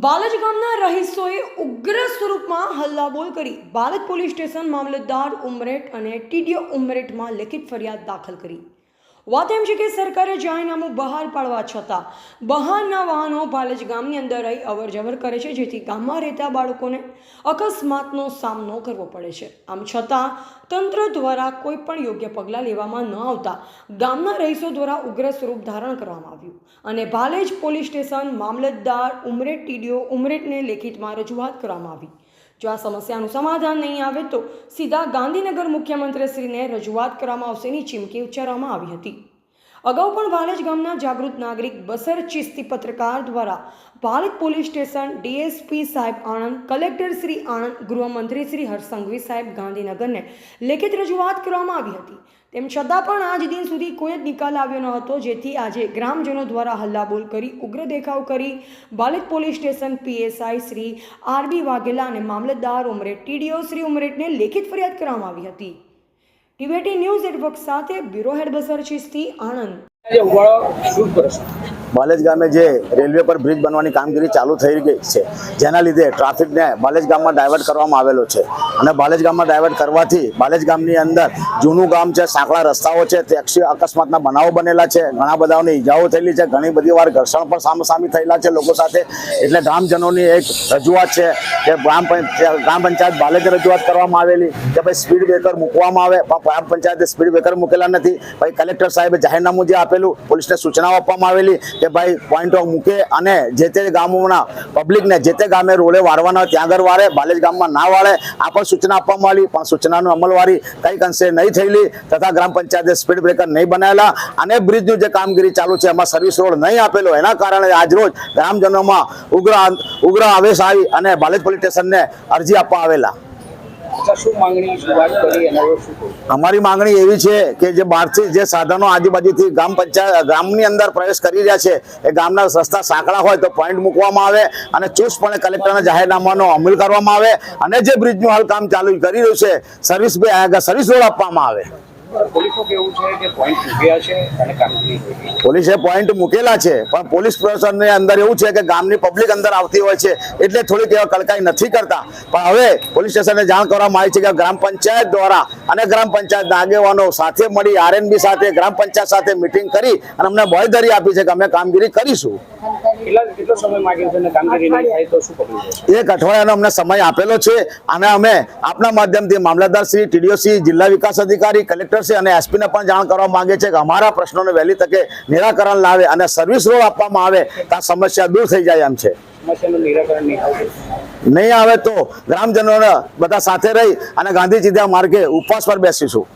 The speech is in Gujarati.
બાલજ ગામના રહીશોએ ઉગ્ર સ્વરૂપમાં હલ્લાબોલ કરી બાલજ પોલીસ સ્ટેશન મામલતદાર ઉમરેઠ અને ટીડીઓ ઉમરેઠમાં લેખિત ફરિયાદ દાખલ કરી। વાત એમ છે કે સરકારે જાહેરનામું બહાર પાડવા છતાં બહારના વાહનો બાલજ ગામની અંદર રહી અવરજવર કરે છે, જેથી ગામમાં રહેતા બાળકોને અકસ્માતનો સામનો કરવો પડે છે। આમ છતાં તંત્ર દ્વારા કોઈ પણ યોગ્ય પગલાં લેવામાં ન આવતા ગામના રહીશો દ્વારા ઉગ્ર સ્વરૂપ ધારણ કરવામાં આવ્યું અને બાલજ પોલીસ સ્ટેશન મામલતદાર ઉમરેઠ ટીડીઓ ઉમરેઠને લેખિતમાં રજૂઆત કરવામાં આવી। જો આ સમસ્યાનું સમાધાન નહીં આવે તો સીધા ગાંધીનગર મુખ્યમંત્રીશ્રીને રજૂઆત કરવામાં આવશેની ચીમકી ઉચ્ચારવામાં આવી હતી। અગાઉ પણ બાલજ ગામના જાગૃત નાગરિક બસર ચિસ્તી પત્રકાર દ્વારા બાલજ પોલીસ સ્ટેશન ડીએસપી સાહેબ આણંદ, કલેક્ટર શ્રી આણંદ, ગૃહમંત્રી શ્રી હર્ષ સંઘવી સાહેબ ગાંધીનગરને લેખિત રજૂઆત કરવામાં આવી હતી। તેમ છતાં પણ આજ દિન સુધી કોઈ જ નિકાલ આવ્યો ન હતો, જેથી આજે ગ્રામજનો દ્વારા હલ્લાબોલ કરી ઉગ્ર દેખાવ કરી Balaj police station PSI Shri RB Vaghela અને મામલતદાર ઉમરેઠ ટીડીઓ શ્રી ઉમરેઠને લેખિત ફરિયાદ કરવામાં આવી હતી। ટીવીટી ન્યૂઝ નેટવર્ક સાથે બ્યુરો હેડ બસર ચિસ્તી આણંદ। બાલજ ગામે જે રેલવે પર બ્રિજ બનવાની કામગીરી ચાલુ થઈ ગઈ છે, જેના લીધે ટ્રાફિકને બાલજ ગામમાં ડાયવર્ટ કરવામાં આવેલો છે અને બાલજ ગામમાં ડાયવર્ટ કરવાથી બાલજ ગામની અંદર જૂનું ગામ છે, સાંકડા રસ્તાઓ છે, ટેક્સી અકસ્માતના બનાવો બનેલા છે, ઘણા બધાઓની ઈજાઓ થયેલી છે, ઘણી બધી વાર ઘર્ષણ પણ સામસામી થયેલા છે લોકો સાથે। એટલે ગ્રામજનોની એક રજૂઆત છે કે ગ્રામ પંચાયત બાલજ રજૂઆત કરવામાં આવેલી કે ભાઈ સ્પીડ બ્રેકર મૂકવામાં આવે, પણ ગ્રામ પંચાયતે સ્પીડ બ્રેકર મૂકેલા નથી। ભાઈ કલેક્ટર સાહેબે જાહેરનામું જે આપેલું, પોલીસને સૂચનાઓ આપવામાં આવેલી કે ભાઈ પોઈન્ટો મૂકે અને જે તે ગામોના પબ્લિકને જે તે ગામે રોડે વાળવાના હોય ત્યાં આગળ વાળે, બાલજ ગામમાં ના વાળે, આ પણ સૂચના આપવામાં આવી, પણ સૂચનાનું અમલવારી કંઈક અંશે નહીં થયેલી તથા ગ્રામ પંચાયતે સ્પીડ બ્રેકર નહીં બનાવેલા અને બ્રિજનું જે કામગીરી ચાલુ છે એમાં સર્વિસ રોડ નહીં આપેલો, એના કારણે આજરોજ ગ્રામજનોમાં ઉગ્ર આવેશ આવી અને બાલજ પોલીસ સ્ટેશનને અરજી આપવા આવેલા। અમારી માંગણી એવી છે કે જે બહારથી જે સાધનો આજુબાજુથી ગામની અંદર પ્રવેશ કરી રહ્યા છે, એ ગામના રસ્તા સાંકડા હોય તો પોઈન્ટ મૂકવામાં આવે અને ચુસ્તપણે કલેક્ટરના જાહેરનામાનો અમલ કરવામાં આવે અને જે બ્રિજનું હાલ કામ ચાલુ કરી રહ્યું છે સર્વિસ રોડ આપવામાં આવે। પોલીસે પોઈન્ટ મૂકેલા છે, પણ પોલીસ પ્રશાસનની અંદર એવું છે કે ગામની પબ્લિક અંદર આવતી હોય છે એટલે થોડીક એવા કડકાઈ નથી કરતા। પણ હવે પોલીસ સ્ટેશનને જાણ કરવામાં આવી છે કે ગ્રામ પંચાયત દ્વારા અને ગ્રામ પંચાયતના આગેવાનો સાથે મળી આરએનબી સાથે ગ્રામ પંચાયત સાથે મિટિંગ કરી અને અમને બાંયધરી આપી છે કે અમે કામગીરી કરીશું। એક અઠવાડિયાનો અમને સમય આપેલો છે અને અમે આપના માધ્યમથી મામલતદાર શ્રી, ટીડીઓ શ્રી, જિલ્લા વિકાસ અધિકારી, કલેક્ટર અને એસપી ને પણ જાણ કરવા માંગે છે કે અમારા પ્રશ્નોને વહેલી તકે નિરાકરણ લાવે અને સર્વિસ રોડ આપવામાં આવે તો આ સમસ્યા દૂર થઈ જાય એમ છે। નહીં આવે તો ગ્રામજનોને બધા સાથે રહી અને ગાંધી ચિંધ્યા માર્ગે ઉપવાસ પર બેસીશું।